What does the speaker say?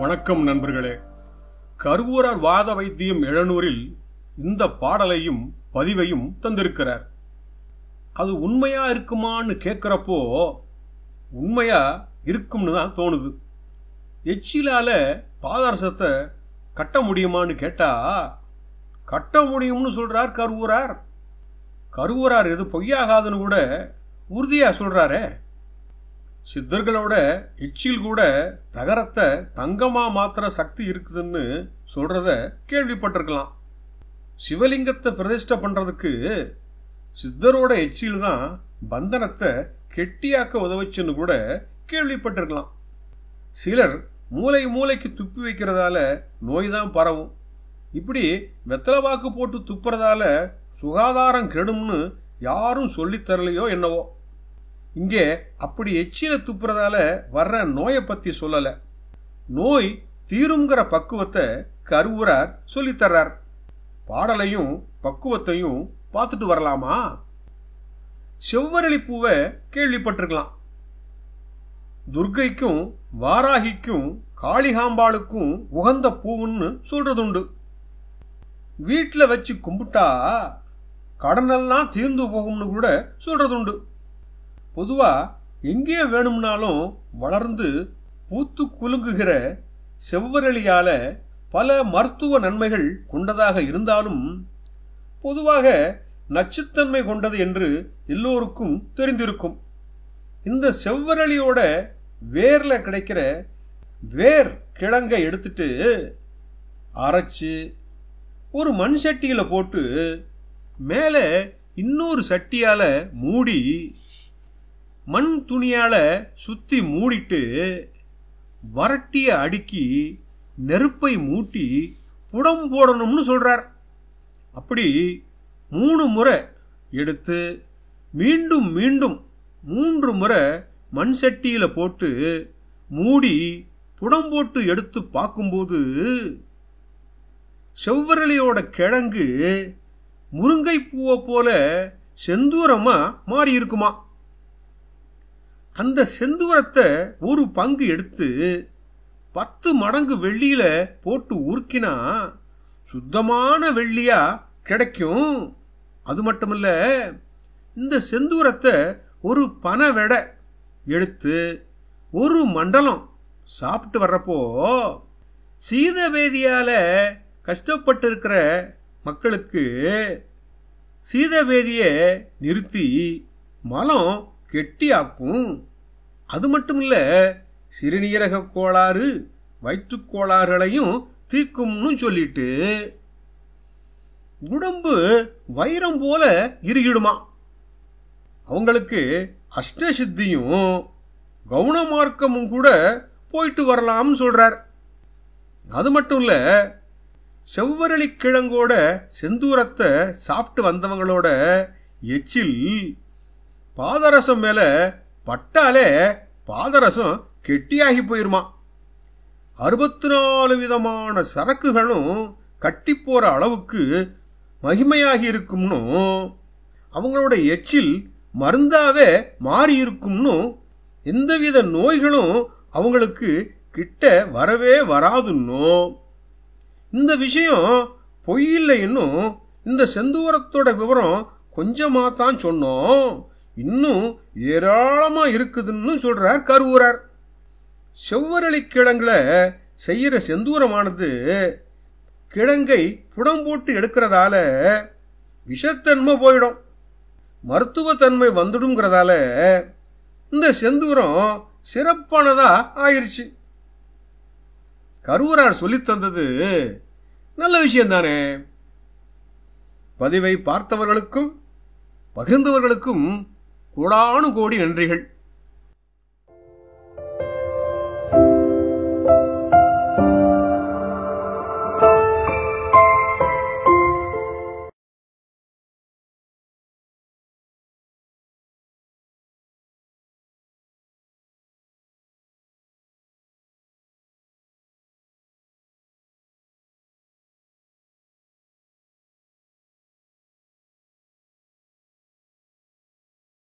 வணக்கம் நண்பர்களே. கருவூரார் வாத வைத்தியம் 700 இந்த பாடலையும் பதிவையும் தந்திருக்கிறார். அது உண்மையா இருக்குமான்னு கேட்கிறப்போ உண்மையா இருக்கும்னு தான் தோணுது. எச்சிலால பாதரசத்தை கட்ட முடியுமான்னு கேட்டா கட்ட முடியும்னு சொல்றார் கருவூரார். கருவூரார் எது பொய்யாகாதுன்னு கூட உறுதியா சொல்றாரே. சித்தர்களோட எச்சில் கூட தகரத்தை தங்கமா மாத்திர சக்தி இருக்குதுன்னு சொல்றத கேள்விப்பட்டிருக்கலாம். சிவலிங்கத்தை பிரதிஷ்டை பண்றதுக்கு சித்தரோட எச்சில் தான் பந்தனத்தை கெட்டியாக்க உதவுச்சுன்னு கூட கேள்விப்பட்டிருக்கலாம். சிலர் மூளை மூளைக்கு துப்பி வைக்கிறதால நோய் தான் பரவும். இப்படி வெத்தலை வாக்கு போட்டு துப்புறதால சுகாதாரம் கெடும்னு யாரும் சொல்லித் தரலையோ என்னவோ. இங்கே அப்படி எச்சில துப்புறதால வர்ற நோயை பத்தி சொல்லல. நோய் தீருங்கிற பக்குவத்தை கருவூரார் சொல்லித்தர்றார். பாடலையும் பக்குவத்தையும் பார்த்துட்டு வரலாமா? செவ்வரளி பூவை கேள்விப்பட்டிருக்கலாம். துர்க்கைக்கும் வாராகிக்கும் காளிகாம்பாளுக்கும் உகந்த பூவுன்னு சொல்றதுண்டு. வீட்டில் வச்சு கும்பிட்டா கடனெல்லாம் தீர்ந்து போகும்னு கூட சொல்றதுண்டு. பொதுவா எங்கே வேணும்னாலும் வளர்ந்து பூத்து குலுங்குகிற செவ்வரளியால பல மருத்துவ நன்மைகள் கொண்டதாக இருந்தாலும் பொதுவாக நச்சுத்தன்மை கொண்டது என்று எல்லோருக்கும் தெரிந்திருக்கும். இந்த செவ்வரளியோட வேர்ல கிடைக்கிற வேர் கிழங்கை எடுத்துட்டு அரைச்சு ஒரு மண் சட்டியில போட்டு மேலே இன்னொரு சட்டியால மூடி மண் துணியால சுத்தி மூடிட்டு வரட்டிய அடுக்கி நெருப்பை மூட்டி புடம் போடணும்னு சொல்றார். அப்படி 3 முறை எடுத்து மீண்டும் மீண்டும் 3 முறை மண் சட்டியில போட்டு மூடி புடம் போட்டு எடுத்து பார்க்கும்போது செவ்வரளியோட கிழங்கு முருங்கை பூவை போல செந்தூரமா மாறி இருக்குமா. அந்த செந்தூரத்தை ஒரு பங்கு எடுத்து 10 மடங்கு வெள்ளியில போட்டு உருக்கினா சுத்தமான வெள்ளியா கிடைக்கும். அது மட்டுமல்ல, இந்த செந்தூரத்தை ஒரு பனை வெடை எடுத்து ஒரு மண்டலம் சாப்பிட்டு வர்றப்போ சீதவேதியால கஷ்டப்பட்டு இருக்கிற மக்களுக்கு சீதவேதியை நிறுத்தி மலம் கெட்டியாக்கும். அது மட்டும் இல்ல, சிறுநீரக கோளாறு வயிற்றுக்கோளாறுகளையும் தீர்க்கும்னு சொல்லிட்டு உடம்பு வைரம் போல இறுகிடுமா. அவங்களுக்கு அஷ்டசித்தியும் கவுனமார்க்கமும் கூட போயிட்டு வரலாம்னு சொல்றார். அது மட்டும் இல்ல, செவ்வரளி கிழங்கோட செந்தூரத்தை சாப்பிட்டு வந்தவங்களோட எச்சில் பாதரசம் மேல பட்டாலே பாதரசம் கெட்டியாகி போயிருமா. 64 விதமான சரக்குகளும் கட்டி போற அளவுக்கு மகிமையாகி இருக்கும்னு, அவங்களோட எச்சில் மருந்தாவே மாறி இருக்கும்னு, எந்தவித நோய்களும் அவங்களுக்கு கிட்ட வரவே வராதுன்னு. இந்த விஷயம் பொய்யில்லை. இன்னும் இந்த செந்தூரத்தோட விவரம் கொஞ்சமா தான் சொன்னோம், இன்னும் ஏராளமா இருக்குதுன்னு சொல்றார் கருவூரார். செவ்வரளி கிழங்குல செய்யற செந்தூரமானது கிழங்கை புடம் போட்டு எடுக்கிறதால விஷத்தன்மை போயிடும், மருத்துவத்தன்மை வந்துடும்ங்கிறதால இந்த செந்தூரம் சிறப்பானதா ஆயிடுச்சு. கருவூரார் சொல்லி தந்தது நல்ல விஷயம் தானே. பதிவை பார்த்தவர்களுக்கும் பகிர்ந்தவர்களுக்கும் கோடானு கோடி நன்றிகள்.